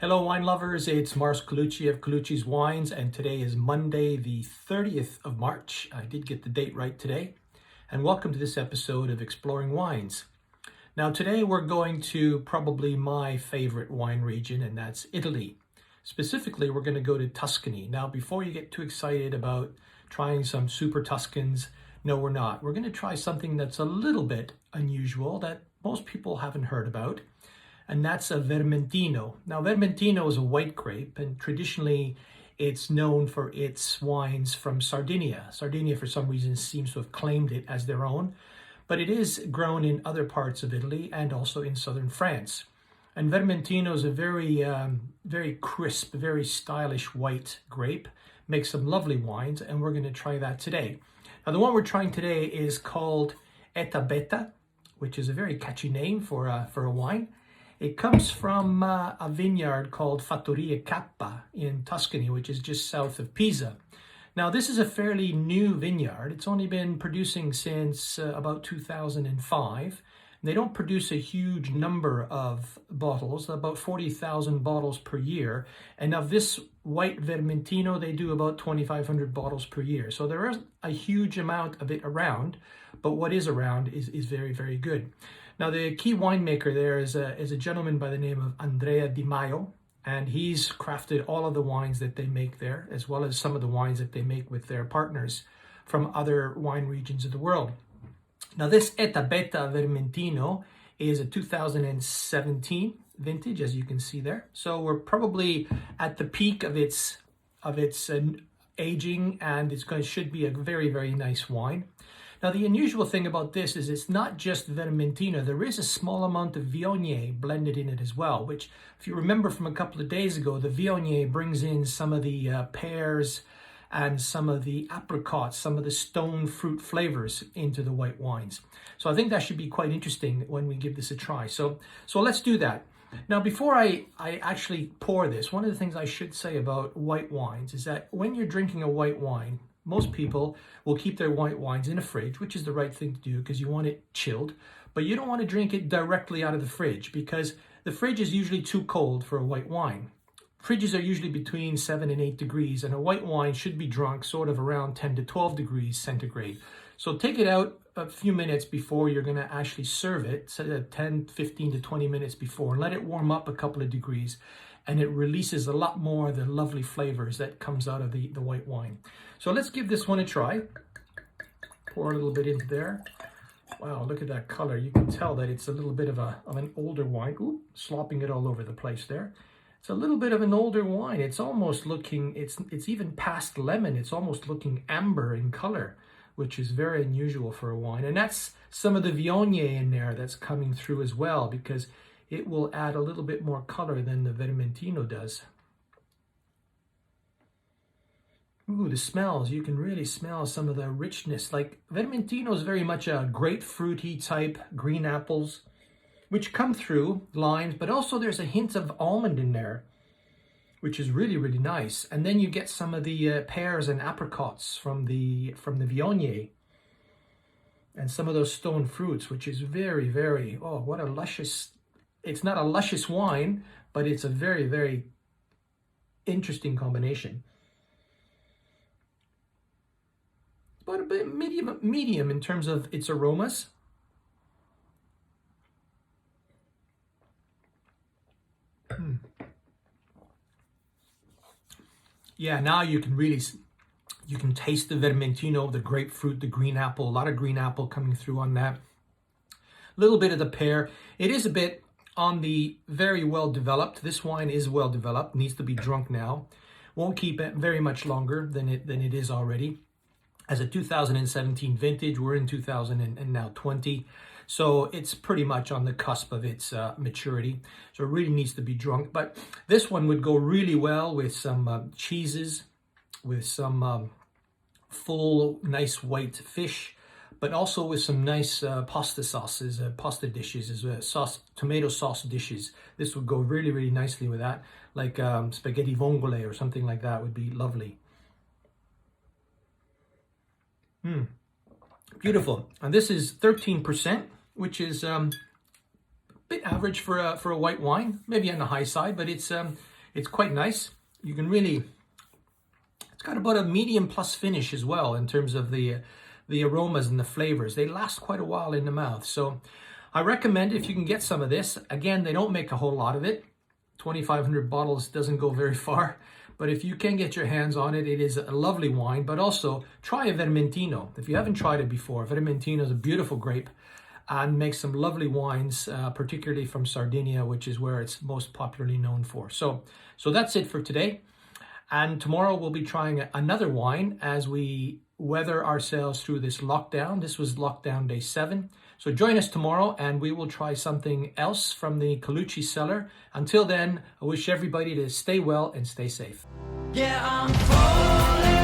Hello wine lovers, it's Mars Colucci of Colucci's Wines, and today is Monday the 30th of March. I did get the date right today. And welcome to this episode of Exploring Wines. Now today we're going to probably my favorite wine region, and that's Italy. Specifically, we're going to go to Tuscany. Now before you get too excited about trying some super Tuscans, no we're not. We're going to try something that's a little bit unusual that most people haven't heard about. And that's a Vermentino. Now, Vermentino is a white grape, and traditionally it's known for its wines from Sardinia. Sardinia, for some reason, seems to have claimed it as their own, but it is grown in other parts of Italy and also in southern France. And Vermentino is a very crisp, very stylish white grape. Makes some lovely wines, and we're going to try that today. Now, the one we're trying today is called Eta Beta, which is a very catchy name for a wine. It comes from a vineyard called Fattoria Kappa in Tuscany, which is just south of Pisa. Now, this is a fairly new vineyard. It's only been producing since about 2005. They don't produce a huge number of bottles, about 40,000 bottles per year. And of this white Vermentino, they do about 2,500 bottles per year. So there is a huge amount of it around, but what is around is very, very good. Now, the key winemaker there is a gentleman by the name of Andrea Di Maio, and he's crafted all of the wines that they make there, as well as some of the wines that they make with their partners from other wine regions of the world. Now, this Eta Beta Vermentino is a 2017 vintage, as you can see there. So we're probably at the peak of its aging, and should be a very, very nice wine. Now, the unusual thing about this is it's not just Vermentino. There is a small amount of Viognier blended in it as well, which, if you remember from a couple of days ago, the Viognier brings in some of the pears and some of the apricots, some of the stone fruit flavors into the white wines. So I think that should be quite interesting when we give this a try. So let's do that. Now, before I actually pour this, one of the things I should say about white wines is that when you're drinking a white wine, most people will keep their white wines in a fridge, which is the right thing to do because you want it chilled, but you don't want to drink it directly out of the fridge because the fridge is usually too cold for a white wine. Fridges are usually between 7 and 8 degrees, and a white wine should be drunk sort of around 10 to 12 degrees centigrade. So take it out a few minutes before you're going to actually serve it, so 10, 15 to 20 minutes before, and let it warm up a couple of degrees, and it releases a lot more of the lovely flavors that comes out of the white wine. So let's give this one a try. Pour a little bit into there. Wow, look at that color. You can tell that it's a little bit of an older wine. Ooh, slopping it all over the place there. It's a little bit of an older wine. It's almost looking, it's even past lemon. It's almost looking amber in color, which is very unusual for a wine. And that's some of the Viognier in there that's coming through as well, because it will add a little bit more color than the Vermentino does. Ooh, the smells, you can really smell some of the richness. Like Vermentino is very much a grapefruity type, green apples, which come through, limes, but also there's a hint of almond in there, which is really, really nice. And then you get some of the pears and apricots from the Viognier, and some of those stone fruits, which is very, very, oh, what a luscious, it's not a luscious wine, but it's a very, very interesting combination. But a bit medium in terms of its aromas. Yeah, now you can taste the Vermentino, the grapefruit, the green apple, a lot of green apple coming through on that. A little bit of the pear. It is a bit on the very well developed. This wine is well developed, needs to be drunk now. Won't keep it very much longer than it is already. As a 2017 vintage, we're in 2020. So it's pretty much on the cusp of its maturity. So it really needs to be drunk. But this one would go really well with some cheeses, with some full, nice white fish, but also with some nice pasta sauces, pasta dishes, tomato sauce dishes. This would go really, really nicely with that. Like spaghetti vongole or something like that would be lovely. Beautiful. And this is 13%, which is bit average for a white wine, maybe on the high side, but it's quite nice. You can really, it's got about a medium plus finish as well in terms of the aromas and the flavors. They last quite a while in the mouth. So I recommend if you can get some of this. Again, they don't make a whole lot of it. 2,500 bottles doesn't go very far. But if you can get your hands on it, it is a lovely wine. But also try a Vermentino. If you haven't tried it before, Vermentino is a beautiful grape and makes some lovely wines, particularly from Sardinia, which is where it's most popularly known for. So that's it for today. And tomorrow we'll be trying another wine as we weather ourselves through this lockdown. This was lockdown day 7. So join us tomorrow and we will try something else from the Colucci cellar. Until then, I wish everybody to stay well and stay safe. Yeah, I'm falling.